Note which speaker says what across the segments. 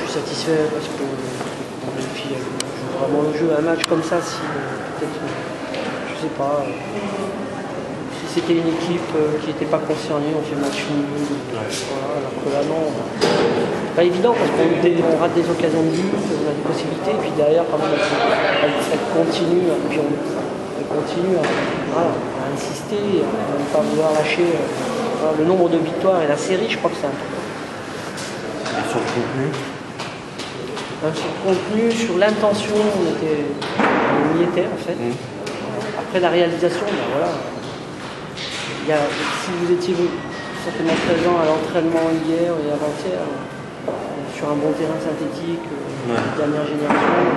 Speaker 1: suis satisfait parce que les filles jouent vraiment le jeu. Un match comme ça, si peut-être, je sais pas, si c'était une équipe qui n'était pas concernée, on fait match nul. Voilà, alors que là, non. C'est pas évident parce qu'on rate des occasions de but, on a des possibilités, et puis derrière, quand même, elle continue, elle continue à insister, à ne pas vouloir lâcher. Le nombre de victoires et la série, je crois que c'est important.
Speaker 2: Et sur le contenu?
Speaker 1: Sur le contenu, sur l'intention, on y était en fait. Après la réalisation, ben voilà. Si vous étiez certainement présent à l'entraînement hier et avant-hier, sur un bon terrain synthétique, dernière génération,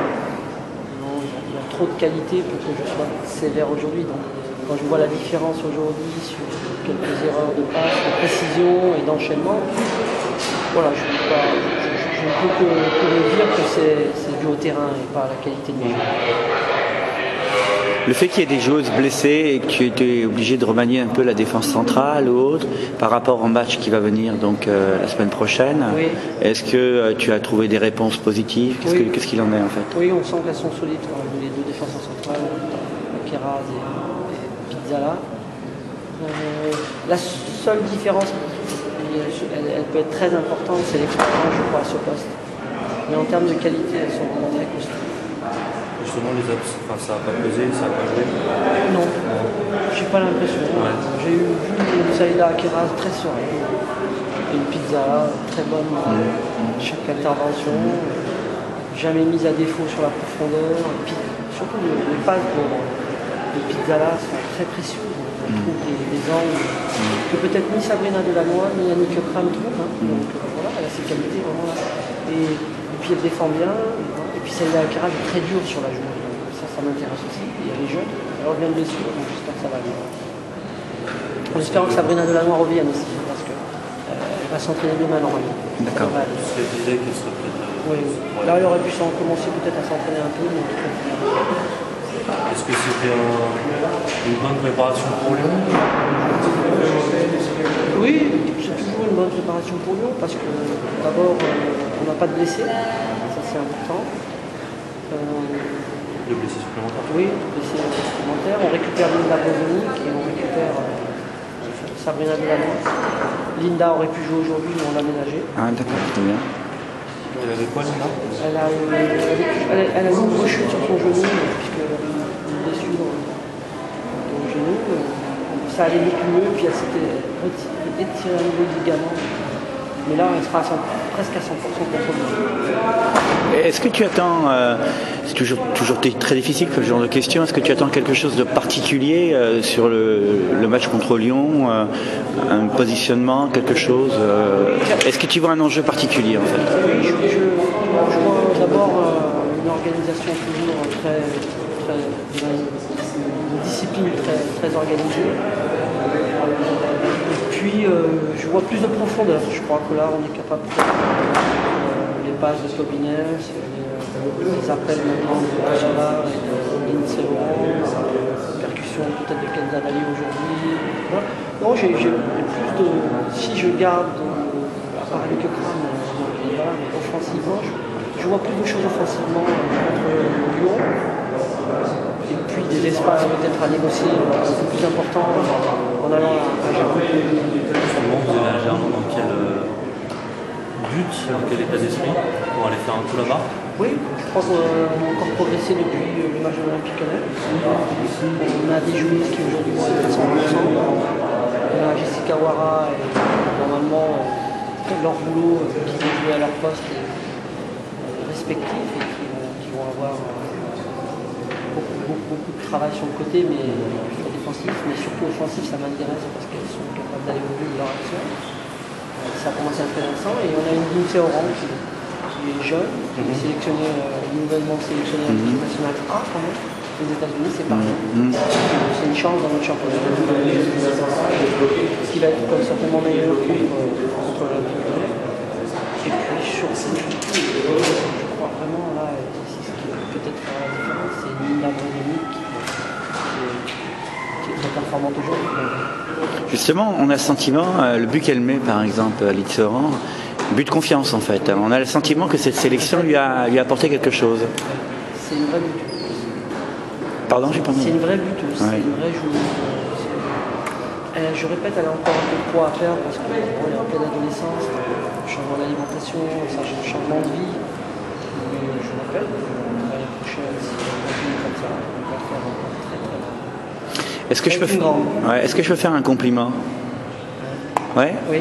Speaker 1: il y a trop de qualité pour que je sois sévère aujourd'hui. Donc, quand je vois la différence aujourd'hui sur quelques erreurs de passe, de précision et d'enchaînement, voilà, je ne peux que me dire que c'est dû au terrain et pas à la qualité de mes jeux.
Speaker 3: Le fait qu'il y ait des joueuses blessées et que tu étais obligé de remanier un peu la défense centrale ou autre par rapport au match qui va venir donc la semaine prochaine,
Speaker 1: oui.
Speaker 3: Est-ce que tu as trouvé des réponses positives? Qu'est-ce qu'il en est en fait?
Speaker 1: Oui, on sent qu'elles sont solides, les deux défenseurs centrales, Keraz et Pizzala. La seule différence, elle peut être très importante, c'est l'expérience, je crois, à ce poste. Mais en termes de qualité, elles sont vraiment très costauds.
Speaker 2: Justement, ça n'a pas pesé, ça n'a pas joué?
Speaker 1: Non, j'ai pas l'impression. Ouais. J'ai vu une Saïda Keraz très sereine, et une Pizzala très bonne chaque intervention, jamais mise à défaut sur la profondeur. Et puis, surtout les passes de Pizzala sont très précieuses. On trouve des angles que peut-être ni Sabrina Delannoy ni Yannick Kram trouvent. Donc voilà, elle a ses qualités vraiment là. Et puis elle défend bien. Et puis Saïda Keraz est très dure sur la joue. Ça m'intéresse aussi. Et elle est jeune. Elle revient de blessure, donc j'espère que ça va bien. En espérant que Sabrina Delannoy revienne aussi, parce qu'elle va s'entraîner demain normalement.
Speaker 3: D'accord.
Speaker 2: Elle disait qu'elle serait peut-être.
Speaker 1: Oui. Là, elle aurait pu commencer peut-être à s'entraîner un peu. Mais...
Speaker 2: Est-ce que c'était une bonne préparation pour Lyon?
Speaker 1: Oui, c'est toujours une bonne préparation pour Lyon parce que d'abord, on n'a pas de blessés, ça c'est important.
Speaker 2: De blessés supplémentaires?
Speaker 1: Oui, de blessés supplémentaires. On récupère Linda Bozonic et on récupère Sabrina Delannoy. Linda aurait pu jouer aujourd'hui, mais on l'a ménagée.
Speaker 3: Ah d'accord, très bien.
Speaker 2: Elle avait quoi, Linda?
Speaker 1: Elle a eu une rechute sur son genou, puisque une blessure au genou. Ça allait beaucoup mieux, puis elle s'était étirée un nouveau ligament. Mais là, elle sera presque à 100% contrôle.
Speaker 3: Est-ce que tu attends, c'est toujours très difficile ce genre de question, est-ce que tu attends quelque chose de particulier sur le match contre Lyon, un positionnement, quelque chose est-ce que tu vois un enjeu particulier en fait?
Speaker 1: Oui, je vois d'abord une organisation toujours une discipline très organisée. Puis je vois plus de profondeur. Je crois que là on est capable de les passes de Tobinel, les appels maintenant de Kajala et de Lindsay Laurent, percussion peut-être de Kenza Dali aujourd'hui. Voilà. Non, j'ai plus de. Si je garde, à part avec Kram, voilà, mais offensivement, je vois plus de choses offensivement contre Lyon. Et puis des espaces peut-être à négocier un peu plus importants en allant à Germain.
Speaker 2: Justement, vous allez à Germain dans quel but, dans quel état d'esprit pour aller faire un coup là-bas?
Speaker 1: Oui, je crois qu'on a encore progressé depuis le match de l'Olympique Lyonnais. On a des joueuses qui aujourd'hui vont être à 100%. On a Jessica Ouara et normalement leur boulot qui vont jouer à leur poste respectif et qui vont avoir beaucoup de travail sur le côté, mais sur le défensif, mais surtout offensif, ça m'intéresse parce qu'elles sont capables d'aller au bout de leur action. Ça a commencé à être intéressant et on a une Lindsay Laurent qui est jeune, qui est sélectionnée, nouvellement sélectionnée à l'équipe nationale A quand même. Les États-Unis, c'est pareil. C'est une chance dans notre championnat. Ce qui va être certainement meilleur contre l'Olympique Lyonnais. Et puis surtout, je crois vraiment là, ici, ce qui peut-être faire la différence, c'est Nina Brodenick qui est très performante aujourd'hui.
Speaker 3: Justement, on a le sentiment, le but qu'elle met par exemple à Litzoran, but de confiance en fait. On a le sentiment que cette sélection lui a apporté quelque chose.
Speaker 1: C'est une vraie buteuse.
Speaker 3: Pardon, j'ai pas
Speaker 1: C'est
Speaker 3: compris.
Speaker 1: une vraie buteuse,
Speaker 3: Ouais.
Speaker 1: c'est une vraie joueuse. Je répète, elle a encore un peu de poids à perdre parce qu'elle est en pleine adolescence, changement d'alimentation, changement de vie. Mais je répète, l'année prochaine, si elle continue comme ça, on va faire encore très très bien.
Speaker 3: Est-ce que je peux
Speaker 1: C'est une grande.
Speaker 3: ouais, est-ce que je peux faire un compliment? Ouais.
Speaker 1: Oui.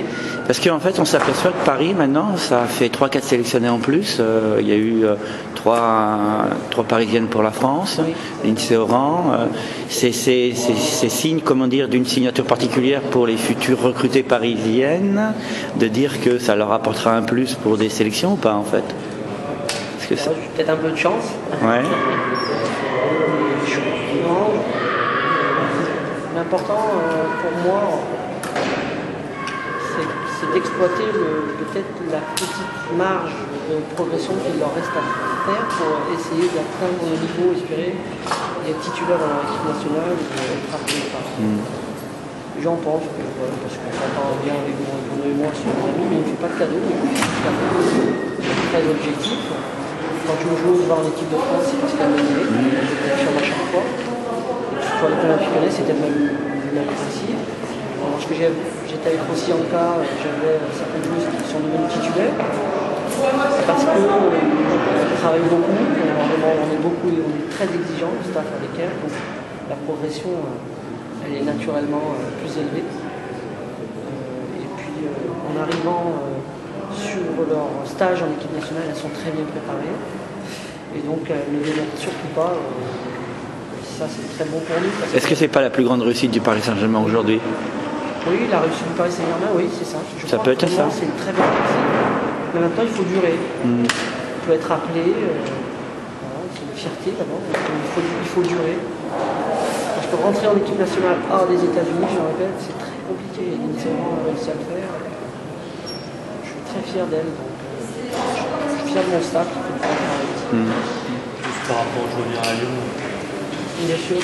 Speaker 3: Parce qu'en fait, on s'aperçoit que Paris, maintenant, ça fait 3-4 sélectionnés en plus. Il y a eu 3 Parisiennes pour la France,
Speaker 1: Oui.
Speaker 3: Lindsay Oran. C'est signe, comment dire, d'une signature particulière pour les futures recrutées parisiennes, de dire que ça leur apportera un plus pour des sélections ou pas, en fait? Parce que
Speaker 1: J'ai peut-être un peu de chance.
Speaker 3: ouais.
Speaker 1: Non. L'important pour moi, c'est d'exploiter peut-être la petite marge de progression qu'il leur reste à faire pour essayer d'atteindre le niveau espéré d'être titulaire dans l'équipe nationale et d'être appelé par. J'en pense, parce qu'on s'entend bien avec moi sur mon ami, mais il ne fait pas de cadeau. C'est très objectif. Quand une joueuse va en équipe de France, c'est parce qu'elle le mérite. Je confirme à chaque fois. Sur les Olympiques lyonnais, c'était même précis. Lorsque j'étais avec Rossi-Anka, j'avais certaines joueuses qui sont devenues titulaires. Parce qu'on travaille beaucoup, on est beaucoup et on est très exigeant, le staff avec elle. Donc la progression, elle est naturellement plus élevée. Et puis en arrivant sur leur stage en équipe nationale, elles sont très bien préparées. Et donc elles ne démontrent surtout pas. Ça, c'est très bon pour nous.
Speaker 3: Est-ce que c'est pas la plus grande réussite du Paris Saint-Germain aujourd'hui?
Speaker 1: Oui, la réussite du Paris Saint-Germain, oui, c'est ça.
Speaker 3: Ça peut être ça.
Speaker 1: C'est une très bonne réussite. Mais maintenant, il faut durer. Il faut être appelé. Voilà, c'est une fierté d'abord. Il faut durer. Parce que rentrer en équipe nationale hors des États-Unis, je le répète, c'est très compliqué. Lindsay Oran a réussi à le faire. Je suis très fier d'elle. Je suis fier de mon staff qui fait le travail.
Speaker 2: Juste par rapport au joueur à Lyon,
Speaker 1: Bien sûr.